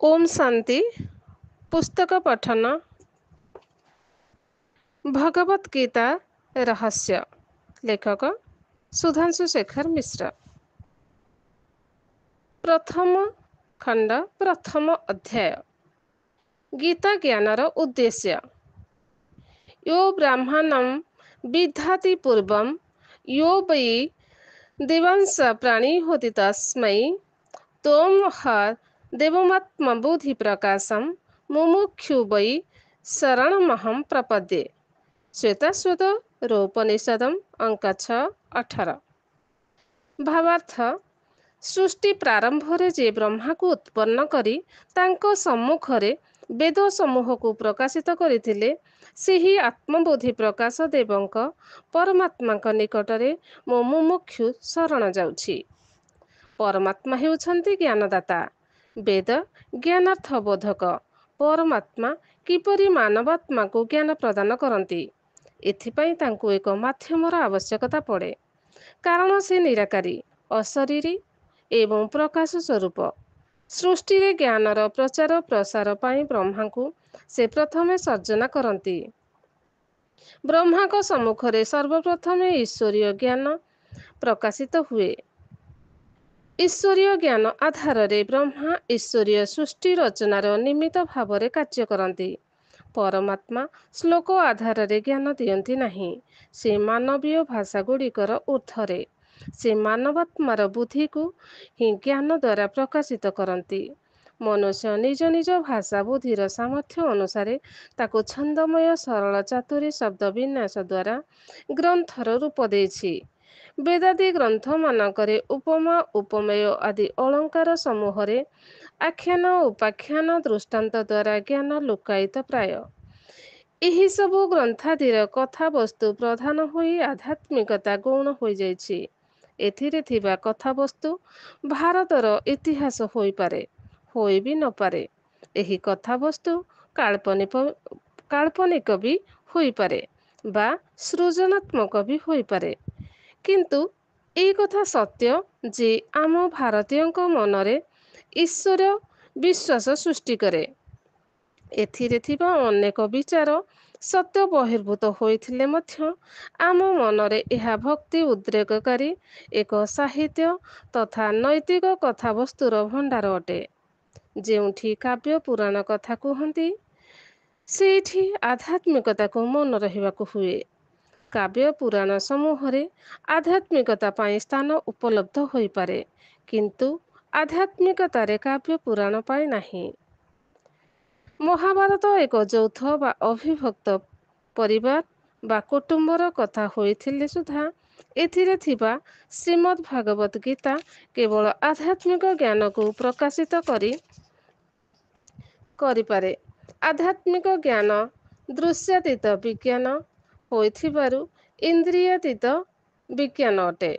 ओम शांति। पुस्तक पठन भगवत गीता रहस्य। लेखक सुधांशु शेखर मिश्र। प्रथम खंड प्रथम अध्याय। गीता ज्ञानर उद्देश्य। यो ब्राह्मणं विद्याति पूर्वं यो वै देवांश प्राणी होति तस्मै त्वं ह देवमात्मबुद्धि प्रकाशं मुमुक्षु वै शरणमहं प्रपद्ये। श्वेताश्वतरोपनिषदम् अंक 6:18। भावार्थ। सृष्टि प्रारंभरे जे ब्रह्मा को उत्पन्न करी तांको सम्मुखरे वेद समूह को प्रकाशित करथिले सेही आत्मबोधि प्रकाश देवंक परमात्मा निकटरे मो मुमुक्षु शरण जाउछि। परमात्मा हेउछन्ति ज्ञानदाता। वेद ज्ञानार्थ बोधक। परमात्मा किपरि मानवात्मा को ज्ञान प्रदान करती एथिपाई तांको एक माध्यमर आवश्यकता पड़े। कारण से निराकारी अशरीरी एवं प्रकाश स्वरूप। सृष्टि रे ज्ञानर प्रचार प्रसार पाई ब्रह्मा को से प्रथमे सर्जना करती। ब्रह्मा को सम्मुखरे सर्वप्रथमे ईश्वरीय ज्ञान प्रकाशित हुए। ईश्वरीय ज्ञान आधार रे ब्रह्मा ईश्वरीय सृष्टि रचनार निमित्त भावरे कार्य करती। परमात्मा श्लोक आधार रे ज्ञान दियंती नहीं। से मानवीय भाषा गुड़िकर ऊर्ध्वरे से मानवात्मार बुद्धि को ही ज्ञान द्वारा प्रकाशित करती। मनुष्य निज निज भाषा बुद्धिर सामर्थ्य अनुसार ताको छंदमय सरल चातुरी शब्द विन्यास द्वारा ग्रंथर रूप देछि। वेदादि ग्रंथ मानकरे उपमा उपमेय आदि अलंकार समूहरे आख्यान उपाख्यान दृष्टांत द्वारा ज्ञान लुकायित प्राय। एही सबु ग्रंथादिर कथा वस्तु प्रधान होई आध्यात्मिकता गौण होई जाइछि। एथिरे थिबा कथा वस्तु भारतर इतिहास होई पारे, होई भी न पारे। एही कथा वस्तु काल्पनिक भी होई पारे बा सृजनात्मक भी होई पारे। किंतु এই কথা ସତ୍ୟ ଯେ ଆମ ଭାରତୀୟଙ୍କ ମନରେ ଈଶ୍ୱର ବିଶ୍ୱାସ ସୃଷ୍ଟି କରେ। ଏଥିରେ ଥିବା ଅନେକ ବିଚାର ସତ୍ୟ ବହିର୍ଭୂତ ହୋଇଥିଲେ ମଧ୍ୟ ଆମ ମନରେ ଏହା ଭକ୍ତି ଉଦ୍ରେକକାରୀ ଏକ ସାହିତ୍ୟ ତଥା ନୈତିକ କଥାବସ୍ତୁର ଭଣ୍ଡାର ଅଟେ। ଯେଉଁଠି କାବ୍ୟ ପୁରାଣ କଥା କୁହନ୍ତି ସେଇଠି ଆଧ୍ୟାତ୍ମିକତାକୁ ମନ ରହିବାକୁ ହୁଏ। କାବ୍ୟ ପୁରାଣ ସମୂହରେ ଆଧ୍ୟାତ୍ମିକତା ପାଇଁ ସ୍ଥାନ ଉପଲବ୍ଧ ହୋଇପାରେ, କିନ୍ତୁ ଆଧ୍ୟାତ୍ମିକତାରେ କାବ୍ୟ ପୁରାଣ ପାଇଁ ନାହିଁ। ମହାଭାରତ ଏକ ଯୌଥ ବା ଅବିଭକ୍ତ ପରିବାର ବା କୁଟୁମ୍ବର କଥା ହୋଇଥିଲେ ସୁଦ୍ଧା ଏଥିରେ ଥିବା ଶ୍ରୀମଦ୍ ଭାଗବତ ଗୀତା କେବଳ ଆଧ୍ୟାତ୍ମିକ ଜ୍ଞାନକୁ ପ୍ରକାଶିତ କରିପାରେ। ଆଧ୍ୟାତ୍ମିକ ଜ୍ଞାନ ଦୃଶ୍ୟାତୀତ ବିଜ୍ଞାନ ହୋଇଥିବାରୁ ଇନ୍ଦ୍ରିୟାତୀତ ବିଜ୍ଞାନ ଅଟେ।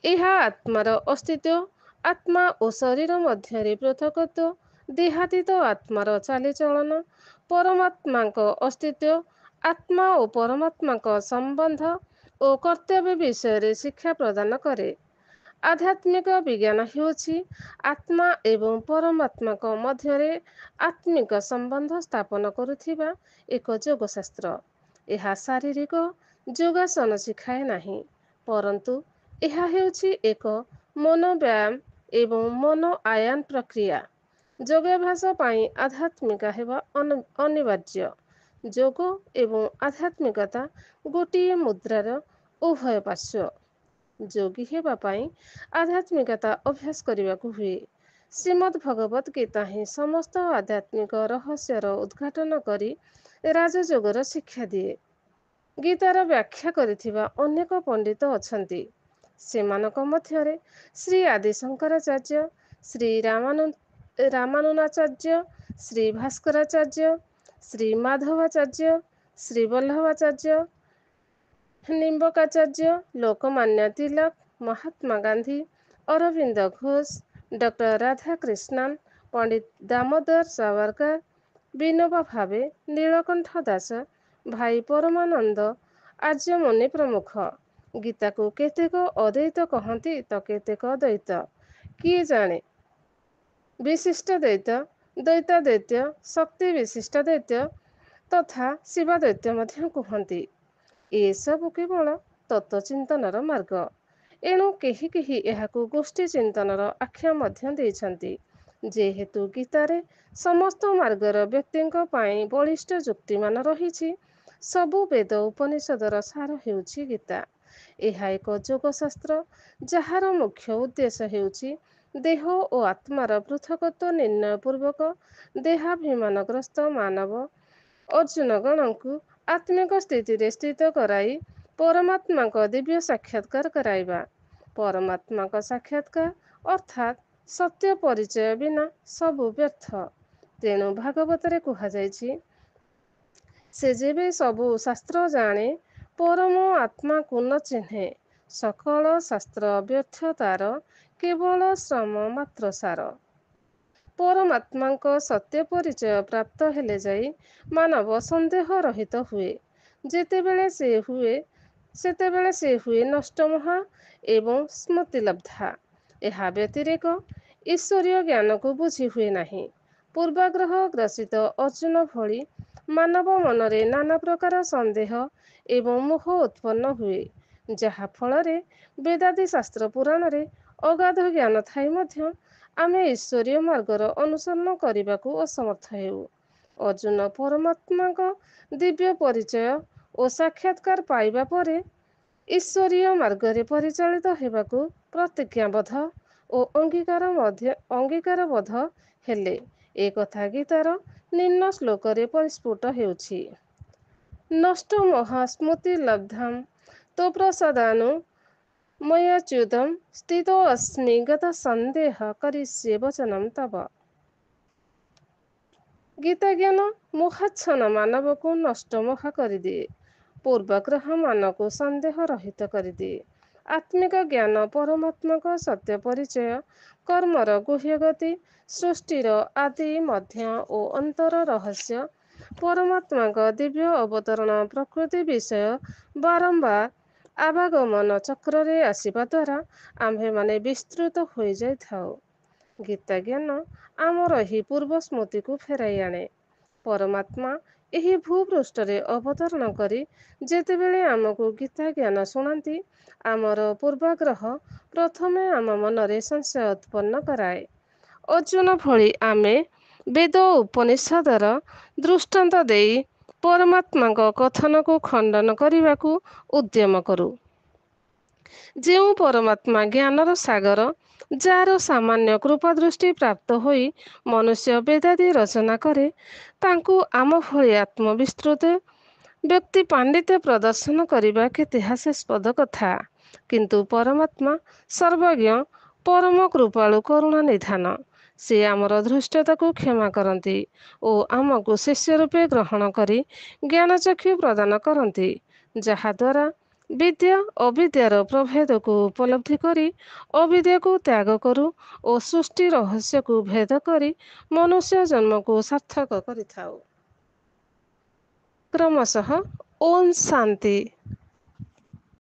ଏହା ଆତ୍ମାର ଅସ୍ତିତ୍ୱ, ଆତ୍ମା ଓ ଶରୀର ମଧ୍ୟରେ ପୃଥକତ୍ୱ, ଦେହାତୀତ ଆତ୍ମାର ଚାଲିଚଳନ, ପରମାତ୍ମାଙ୍କ ଅସ୍ତିତ୍ୱ, ଆତ୍ମା ଓ ପରମାତ୍ମାଙ୍କ ସମ୍ବନ୍ଧ ଓ କର୍ତ୍ତବ୍ୟ ବିଷୟରେ ଶିକ୍ଷା ପ୍ରଦାନ କରେ। ଆଧ୍ୟାତ୍ମିକ ବିଜ୍ଞାନ ହେଉଛି ଆତ୍ମା ଏବଂ ପରମାତ୍ମାଙ୍କ ମଧ୍ୟରେ ଆତ୍ମିକ ସମ୍ବନ୍ଧ ସ୍ଥାପନ କରୁଥିବା ଏକ ଯୋଗଶାସ୍ତ୍ର। ଏହା ଶାରୀରିକ ଯୋଗାସନ ଶିଖାଏ ନାହିଁ, ପରନ୍ତୁ ଏହା ହେଉଛି ଏକ ମନୋବ୍ୟାୟାମ ଏବଂ ମନ ଆୟନ ପ୍ରକ୍ରିୟା। ଯୋଗାଭ୍ୟାସ ପାଇଁ ଆଧ୍ୟାତ୍ମିକ ହେବା ଅନିବାର୍ଯ୍ୟ। ଯୋଗ ଏବଂ ଆଧ୍ୟାତ୍ମିକତା ଗୋଟିଏ ମୁଦ୍ରାର ଉଭୟ ପାର୍ଶ୍ୱ। ଯୋଗୀ ହେବା ପାଇଁ ଆଧ୍ୟାତ୍ମିକତା ଅଭ୍ୟାସ କରିବାକୁ ହୁଏ। ଶ୍ରୀମଦ୍ ଭଗବତ ଗୀତା ହିଁ ସମସ୍ତ ଆଧ୍ୟାତ୍ମିକ ରହସ୍ୟର ଉଦ୍ଘାଟନ କରି ରାଜଯୋଗର ଶିକ୍ଷା ଦିଏ। ଗୀତାର ବ୍ୟାଖ୍ୟା କରିଥିବା ଅନେକ ପଣ୍ଡିତ ଅଛନ୍ତି। ସେମାନଙ୍କ ମଧ୍ୟରେ ଶ୍ରୀ ଆଦି ଶଙ୍କରାଚାର୍ଯ୍ୟ, ଶ୍ରୀ ରାମାନୁନାଚାର୍ଯ୍ୟ, ଶ୍ରୀ ଭାସ୍କରାଚାର୍ଯ୍ୟ, ଶ୍ରୀ ମାଧବାଚାର୍ଯ୍ୟ, ଶ୍ରୀ ବଲ୍ଲଭାଚାର୍ଯ୍ୟ, ନିମ୍ବକାଚାର୍ଯ୍ୟ, ଲୋକମାନ୍ୟ ତିଲକ, ମହାତ୍ମା ଗାନ୍ଧୀ, ଅରବିନ୍ଦ ଘୋଷ, ଡକ୍ଟର ରାଧାକ୍ରିଷ୍ଣନ, ପଣ୍ଡିତ ଦାମୋଦର ସାବରକର, ବିନୋବା ଭାବେ, ନୀଳକଣ୍ଠ ଦାସ, ଭାଇ ପରମାନନ୍ଦ, ଆର୍ଯ୍ୟମୁନି ପ୍ରମୁଖ। ଗୀତାକୁ କେତେକ ଅଦ୍ୱୈତ କହନ୍ତି ତ କେତେକ ଦ୍ୱୈତ, କିଏ ଜାଣେ। ବିଶିଷ୍ଟ ଦୈତ୍ୟ, ଦ୍ୱୈତାଦୈତ୍ୟ, ଶକ୍ତି ବିଶିଷ୍ଟ ଦୈତ୍ୟ ତଥା ଶିବାଦୈତ୍ୟ ମଧ୍ୟ କୁହନ୍ତି। ଏସବୁ କେବଳ ତତ୍ତ୍ୱଚିନ୍ତନର ମାର୍ଗ। ଏଣୁ କେହି କେହି ଏହାକୁ ଗୋଷ୍ଠୀ ଚିନ୍ତନର ଆଖ୍ୟା ମଧ୍ୟ ଦେଇଛନ୍ତି। ଯେହେତୁ ଗୀତାରେ ସମସ୍ତ ମାର୍ଗର ବ୍ୟକ୍ତିଙ୍କ ପାଇଁ ବଳିଷ୍ଠ ଯୁକ୍ତିମାନ ରହିଛି, ସବୁ ବେଦ ଉପନିଷଦର ସାର ହେଉଛି ଗୀତା। ଏହା ଏକ ଯୋଗଶାସ୍ତ୍ର, ଯାହାର ମୁଖ୍ୟ ଉଦ୍ଦେଶ୍ୟ ହେଉଛି ଦେହ ଓ ଆତ୍ମାର ପୃଥକତ୍ୱ ନିର୍ଣ୍ଣୟ ପୂର୍ବକ ଦେହାଭିମାନଗ୍ରସ୍ତ ମାନବ ଅର୍ଜୁନଗଣଙ୍କୁ ଆତ୍ମିକ ସ୍ଥିତିରେ ସ୍ଥିତ କରାଇ ପରମାତ୍ମାଙ୍କ ଦିବ୍ୟ ସାକ୍ଷାତକାର କରାଇବା। ପରମାତ୍ମାଙ୍କ ସାକ୍ଷାତକାର ଅର୍ଥାତ୍ ସତ୍ୟ ପରିଚୟ ବିନା ସବୁ ବ୍ୟର୍ଥ। ତେଣୁ ଭାଗବତରେ କୁହାଯାଇଛି, ସେ ଯେବେ ସବୁ ଶାସ୍ତ୍ର ଜାଣେ ପରମ ଆତ୍ମାକୁ ନ ଚିହ୍ନେ, ସକଳ ଶାସ୍ତ୍ର ବ୍ୟର୍ଥ ତାର, କେବଳ ଶ୍ରମ ମାତ୍ର ସାର। ପରମାତ୍ମାଙ୍କ ସତ୍ୟ ପରିଚୟ ପ୍ରାପ୍ତ ହେଲେ ଯାଇ ମାନବ ସନ୍ଦେହ ରହିତ ହୁଏ। ସେତେବେଳେ ସେ ହୁଏ ନଷ୍ଟମୋହା ଏବଂ ସ୍ମୃତିଲବ୍ଧା। ଏହା ବ୍ୟତିରେକ ଈଶ୍ୱରୀୟ ଜ୍ଞାନକୁ ବୁଝି ହୁଏ ନାହିଁ। ପୂର୍ବାଗ୍ରହ ଗ୍ରସିତ ଅର୍ଜୁନ ଭଳି ମାନବ ମନରେ ନାନା ପ୍ରକାର ସନ୍ଦେହ ଏବଂ ମୋହ ଉତ୍ପନ୍ନ ହୁଏ, ଯାହା ଫଳରେ ବେଦାଦି ଶାସ୍ତ୍ର ପୁରାଣରେ ଅଗାଧ ଜ୍ଞାନ ଥାଇ ମଧ୍ୟ ଆମେ ଈଶ୍ୱରୀୟ ମାର୍ଗର ଅନୁସରଣ କରିବାକୁ ଅସମର୍ଥ ହେଉ। ଅର୍ଜୁନ ପରମାତ୍ମାଙ୍କ ଦିବ୍ୟ ପରିଚୟ ଓ ସାକ୍ଷାତକାର ପାଇବା ପରେ ଈଶ୍ୱରୀୟ ମାର୍ଗରେ ପରିଚାଳିତ ହେବାକୁ ପ୍ରତିଜ୍ଞାବଦ୍ଧ ଓ ଅଙ୍ଗୀକାରବଦ୍ଧ ହେଲେ। ଏକଥା ଗୀତାର ନିମ୍ନ ଶ୍ଲୋକରେ ପରିସ୍ଫୁଟ ହେଉଛି। ନଷ୍ଟମୋହା ସ୍ମୃତିଲବ୍ଧାଂ ତୋପ୍ରସାଦାନୁ ମୟାଚ୍ୟୁତଂ ସ୍ଥିତୋऽସ୍ମି ଗତସନ୍ଦେହ କରିଷ୍ୟେ ବଚନଂ ତବ। ଗୀତାଜ୍ଞାନ ମୋହାଚ୍ଛନ୍ନ ମାନବକୁ ନଷ୍ଟମୋହା କରିଦିଏ। ପୂର୍ବାଗ୍ରହ ମାନକୁ ସନ୍ଦେହ ରହିତ କରିଦିଏ। ଆତ୍ମିକ ଜ୍ଞାନ ପରମାତ୍ମାଙ୍କ ସତ୍ୟ ପରିଚୟ, କର୍ମର ଗୁହ୍ୟଗତି, ସୃଷ୍ଟିର ଆଦି ମଧ୍ୟ ଓ ଅନ୍ତର ରହସ୍ୟ, ପରମାତ୍ମାଙ୍କ ଦିବ୍ୟ ଅବତରଣ ପ୍ରକୃତି ବିଷୟ ବାରମ୍ବାର ଆବାଗମନ ଚକ୍ରରେ ଆସିବା ଦ୍ୱାରା ଆମ୍ଭେମାନେ ବିସ୍ତୃତ ହୋଇଯାଇଥାଉ। ଗୀତାଜ୍ଞାନ ଆମର ଏହି ପୂର୍ବ ସ୍ମୃତିକୁ ଫେରାଇ ଆଣେ। ପରମାତ୍ମା ଏହି ଭୂପୃଷ୍ଠରେ ଅବତରଣ କରି ଯେତେବେଳେ ଆମକୁ ଗୀତା ଜ୍ଞାନ ଶୁଣାନ୍ତି, ଆମର ପୂର୍ବାଗ୍ରହ ପ୍ରଥମେ ଆମ ମନରେ ସଂଶୟ ଉତ୍ପନ୍ନ କରାଏ। ଅର୍ଜୁନ ଭଳି ଆମେ ବେଦ ଉପନିଷଦର ଦୃଷ୍ଟାନ୍ତ ଦେଇ ପରମାତ୍ମାଙ୍କ କଥନକୁ ଖଣ୍ଡନ କରିବାକୁ ଉଦ୍ୟମ କରୁ। ଯେଉଁ ପରମାତ୍ମା ଜ୍ଞାନର ସାଗର, ଯାହାର ସାମାନ୍ୟ କୃପାଦୃଷ୍ଟି ପ୍ରାପ୍ତ ହୋଇ ମନୁଷ୍ୟ ବେଦାଦି ରଚନା କରେ, ତାଙ୍କୁ ଆମ ଭଳି ଆତ୍ମବିସ୍ତୃତ ବ୍ୟକ୍ତି ପାଣ୍ଡିତ୍ୟ ପ୍ରଦର୍ଶନ କରିବା କେତେ ହାସ୍ୟାସ୍ପଦ କଥା। କିନ୍ତୁ ପରମାତ୍ମା ସର୍ବଜ୍ଞ, ପରମ କୃପାଳୁ କରୁଣା ନିଧାନ। ସେ ଆମର ଧୃଷ୍ଟତାକୁ କ୍ଷମା କରନ୍ତି ଓ ଆମକୁ ଶିଷ୍ୟ ରୂପେ ଗ୍ରହଣ କରି ଜ୍ଞାନଚକ୍ଷୁ ପ୍ରଦାନ କରନ୍ତି, ଯାହାଦ୍ୱାରା ବିଦ୍ୟା ଅବିଦ୍ୟାର ପ୍ରଭେଦକୁ ଉପଲବ୍ଧି କରି ଅବିଦ୍ୟାକୁ ତ୍ୟାଗ କରୁ ଓ ସୃଷ୍ଟି ରହସ୍ୟକୁ ଭେଦ କରି ମନୁଷ୍ୟ ଜନ୍ମକୁ ସାର୍ଥକ କରିଥାଉ। କ୍ରମଶଃ ଓମ୍ ଶାନ୍ତି।